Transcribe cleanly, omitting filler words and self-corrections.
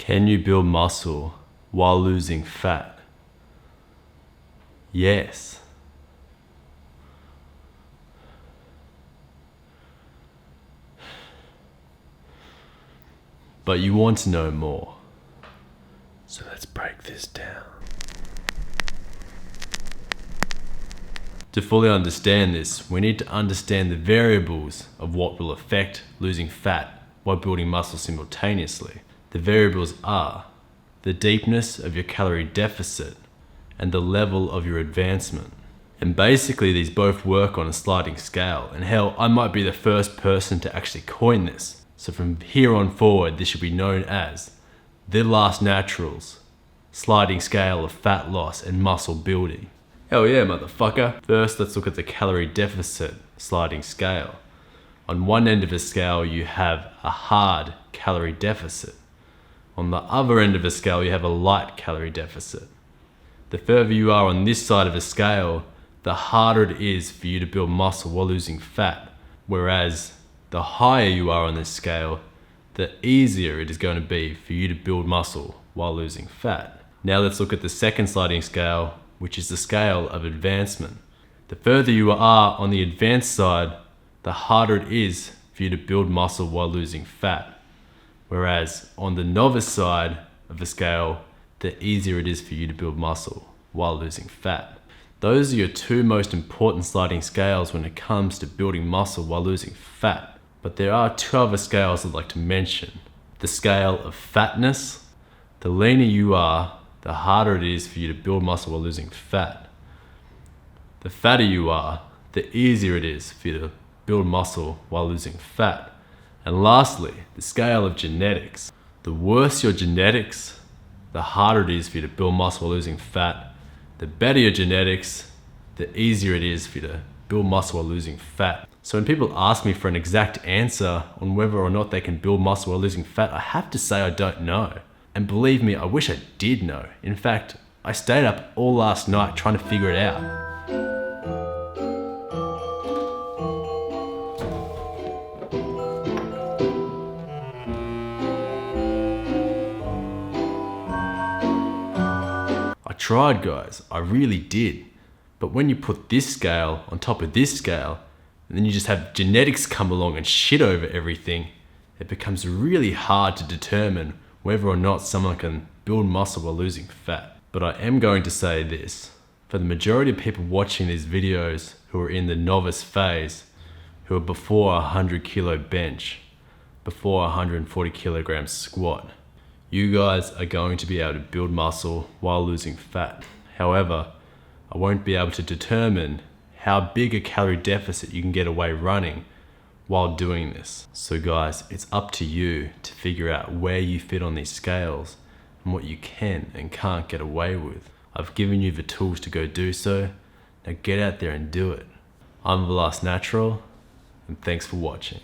Can you build muscle while losing fat? Yes. But you want to know more. So let's break this down. To fully understand this, we need to understand the variables of what will affect losing fat while building muscle simultaneously. The variables are the deepness of your calorie deficit and the level of your advancement. And basically these both work on a sliding scale, and hell, I might be the first person to actually coin this. So from here on forward, this should be known as the last naturals sliding scale of fat loss and muscle building. Hell yeah, motherfucker. First, let's look at the calorie deficit sliding scale. On one end of the scale, you have a hard calorie deficit. On the other end of the scale, you have a light calorie deficit. The further you are on this side of the scale, the harder it is for you to build muscle while losing fat. Whereas the higher you are on this scale, the easier it is going to be for you to build muscle while losing fat. Now let's look at the second sliding scale, which is the scale of advancement. The further you are on the advanced side, the harder it is for you to build muscle while losing fat. Whereas on the novice side of the scale, the easier it is for you to build muscle while losing fat. Those are your two most important sliding scales when it comes to building muscle while losing fat. But there are two other scales I'd like to mention. The scale of fatness. The leaner you are, the harder it is for you to build muscle while losing fat. The fatter you are, the easier it is for you to build muscle while losing fat. And lastly, the scale of genetics. The worse your genetics, the harder it is for you to build muscle while losing fat. The better your genetics, the easier it is for you to build muscle while losing fat. So when people ask me for an exact answer on whether or not they can build muscle while losing fat, I have to say I don't know. And believe me, I wish I did know. In fact, I stayed up all last night trying to figure it out. I tried, guys, I really did. But when you put this scale on top of this scale, and then you just have genetics come along and shit over everything, it becomes really hard to determine whether or not someone can build muscle while losing fat. But I am going to say this, for the majority of people watching these videos who are in the novice phase, who are before a 100 kilo bench, before a 140 kilogram squat, you guys are going to be able to build muscle while losing fat. However, I won't be able to determine how big a calorie deficit you can get away running while doing this. So guys, it's up to you to figure out where you fit on these scales and what you can and can't get away with. I've given you the tools to go do so. Now get out there and do it. I'm the Last Natural, and thanks for watching.